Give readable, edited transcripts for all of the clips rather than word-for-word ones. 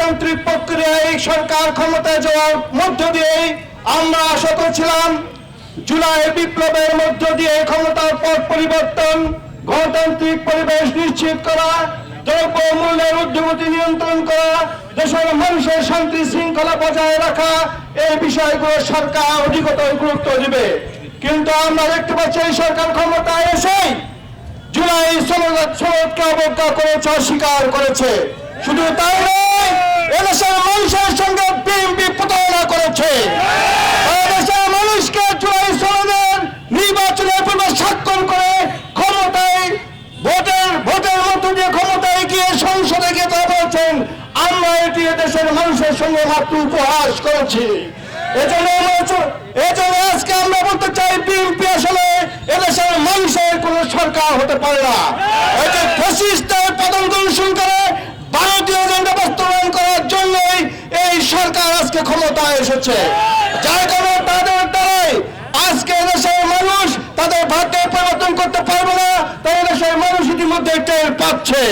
গণতান্ত্রিক প্রক্রিয়ায় সরকার ক্ষমতায় যাওয়ার মধ্য দিয়ে আমরা আশা করছিলাম জুলাই বিপ্লবের মধ্য দিয়ে ক্ষমতার পথ পরিবর্তন, গণতান্ত্রিক পরিবেশ নিশ্চিত করা, দ্রব্য মূল্যের ঊর্ধ্বগতি নিয়ন্ত্রণ করা, দেশের মানুষের শান্তি শৃঙ্খলা বজায় রাখা, এই বিষয়গুলো সরকার অধিকতর গুরুত্ব দিবে। কিন্তু আমরা দেখতে পাচ্ছি এই সরকার ক্ষমতায় এসেই জুলাই সনদকে অবজ্ঞা করেছে, অস্বীকার করেছে। শুধু তাই নয়, এদেশের মানুষের সঙ্গে বিএনপি প্রতারণা করেছে। এদেশের মানুষকে জুলাই সনদের নির্বাচনের পূর্বে স্বাক্ষর করে ক্ষমতায় ভোটের মধ্য দিয়ে ক্ষমতায় গিয়ে সংসদে গিয়ে তারা বলছেন আমরা এটি এদেশের মানুষের সঙ্গে মাত্র উপহাস করেছি। এজন্য আজকে আমরা বলতে চাই বিএনপি আসলে এদেশের মানুষের কোন সরকার হতে পারে না। এটি ফ্যাসিস্টের পতন করে ভারতীয় এজেন্ডা বাস্তবায়ন করার জন্যই এই সরকার আজকে ক্ষমতায় এসেছে। যার কারণে তাদের দ্বারাই আজকে এদেশের মানুষ তাদের ভাগ্য পরিবর্তন করতে পারবে না। তাই এদেশের মানুষ ইতিমধ্যে টের পাচ্ছে।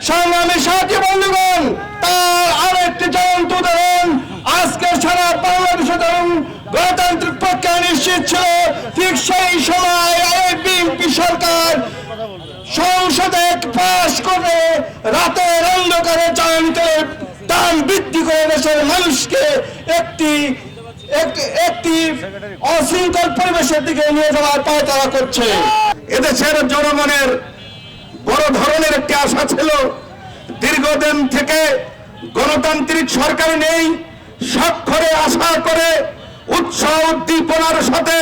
সংগ্রামী সাথী বন্ধুগণ, তার আরেকটি জ্বলন্ত উদাহরণ আজকে সারা বাংলাদেশে ধরুন গণতান্ত্রিক প্রক্রিয়া নিশ্চিত ছিল, ঠিক সেই সময় বিএনপি সরকার সংসদে পাশ করে রাতের অন্ধকারে জ্বালানি তেলের দাম বৃদ্ধি করে দেশের মানুষকে একটি অশৃঙ্খল পরিবেশের দিকে নিয়ে যাওয়ার পায়তারা করছে। এদেশের জনগণের বড় ধরনের একটি আশা ছিল, দীর্ঘদিন থেকে গণতান্ত্রিক সরকার নেই, স্বাক্ষরে আশা করে উৎসাহ উদ্দীপনার সাথে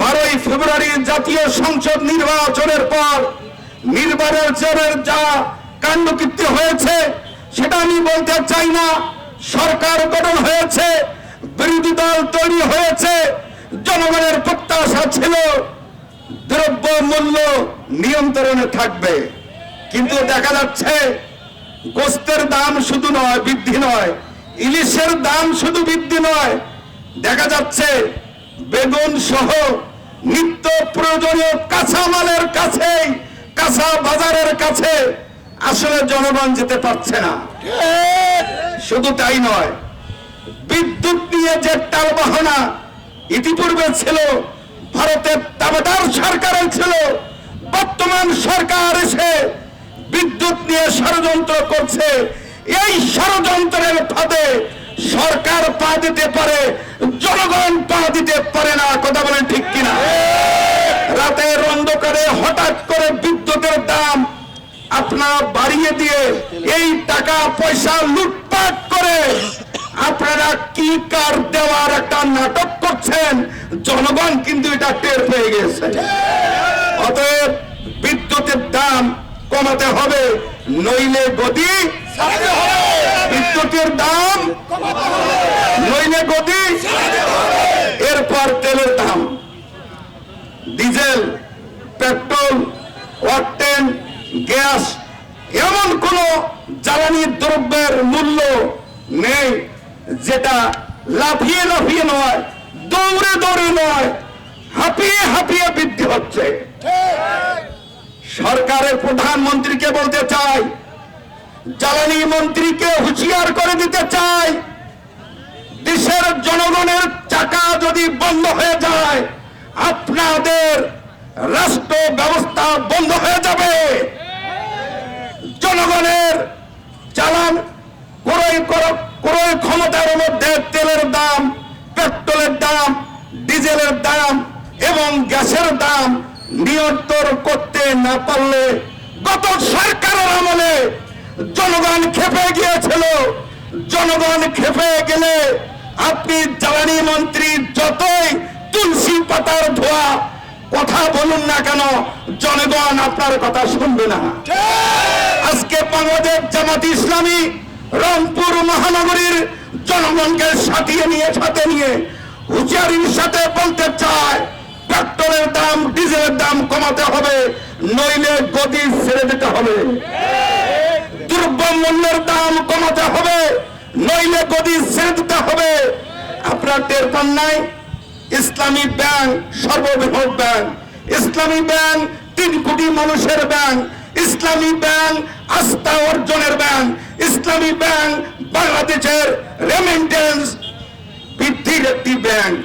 12ই ফেব্রুয়ারি জাতীয় সংসদ নির্বাচনের পর নির্বাচনের যা কাণ্ডকীর্তি হয়েছে সেটা আমি বলতে চাই না। সরকার গঠন হয়েছে, বিরোধী দল তৈরি হয়েছে, জনগণের প্রত্যাশা ছিল দ্রব্য মূল্য নিয়ন্ত্রণে থাকবে। কিন্তু দেখা যাচ্ছে গোস্তের দাম শুধু নয় বৃদ্ধি নয়, ইলিশের দাম শুধু বৃদ্ধি নয়, দেখা যাচ্ছে বেগুন সহ নিত্য প্রয়োজনীয় কাঁচামালের কাছে, কাঁচা বাজারের কাছে আসলে জনগণ যেতে পারছে না। শুধু তাই নয়, বিদ্যুৎ নিয়ে যে টালবাহানা ইতিপূর্বে ছিল, ভারতের দাবেদার সরকারের ছিল, বর্তমান সরকার এসে বিদ্যুৎ নিয়ে ষড়যন্ত্র করছে। এই ষড়যন্ত্রের ফাঁদে সরকার পা দিতে পারে, জনগণ পা দিতে পারে না। কথা বলেন ঠিক কিনা? রাতের অন্ধকারে হঠাৎ করে বিদ্যুতের দাম আপনারা বাড়িয়ে দিয়ে এই টাকা পয়সা লুটপাট করে আপনারা কি কার দেওয়ার একটা নাটক করছেন, জনগণ কিন্তু এটা টের পেয়ে গেছে। অতএব বিদ্যুতের দাম কমাতে হবে, নইলে গতি বিদ্যুতের দাম নইলে গতি। এরপর তেলের দাম, ডিজেল, পেট্রোল, অকটেন, গ্যাস, এমন কোন জ্বালানি দ্রব্যের মূল্য নেই যেটা লাফিয়ে লাফিয়ে নয়, দৌড়ে দৌড়ে নয়, হাঁপিয়ে হাঁপিয়ে বৃদ্ধি হচ্ছে। সরকারের প্রধানমন্ত্রীকে বলতে চাই, জ্বালানি মন্ত্রীকে হুঁশিয়ার করে দিতে চাই, দেশের জনগণের চাকা যদি বন্ধ হয়ে যায় আপনাদের রাষ্ট্র ব্যবস্থা বন্ধ হয়ে যাবে। জনগণের চালান ক্রয় ক্ষমতার মধ্যে তেলের দাম, পেট্রোলের দাম, ডিজেলের দাম এবং গ্যাসের দাম নিয়ন্ত্রণ করতে না পারলে গত সরকারের আমলে জনগণ খেপে গিয়েছিল। জনগণ খেপে গেলে আপনি জ্বালানি মন্ত্রী যতই তুলসী পাতার ধোয়া কথা বলুন না কেন, জনগণ আপনার কথা শুনবে না। আজকে বাংলাদেশ জামাত ইসলামী রংপুর মহানগরীর জনগণকে সাথে নিয়ে হুঁশিয়ারির সাথে বলতে চায়, পেট্রোলের দাম, ডিজেলের দাম কমাতে হবে, নইলে গদি ছেড়ে দিতে হবে। দ্রব্য মূল্যের দাম কমাতে হবে, নইলে গদি ছেড়ে দিতে হবে। আপনার টের পান নাই, ইসলামী ব্যাংক সর্ববৃহৎ ব্যাংক, ইসলামী ব্যাংক 3 কোটি মানুষের ব্যাংক, ইসলামী ব্যাংক আস্থা অর্জনের ব্যাংক। ইসলামী ব্যাংক বাংলাদেশের রেমিটেন্স বৃদ্ধির একটি ব্যাংক।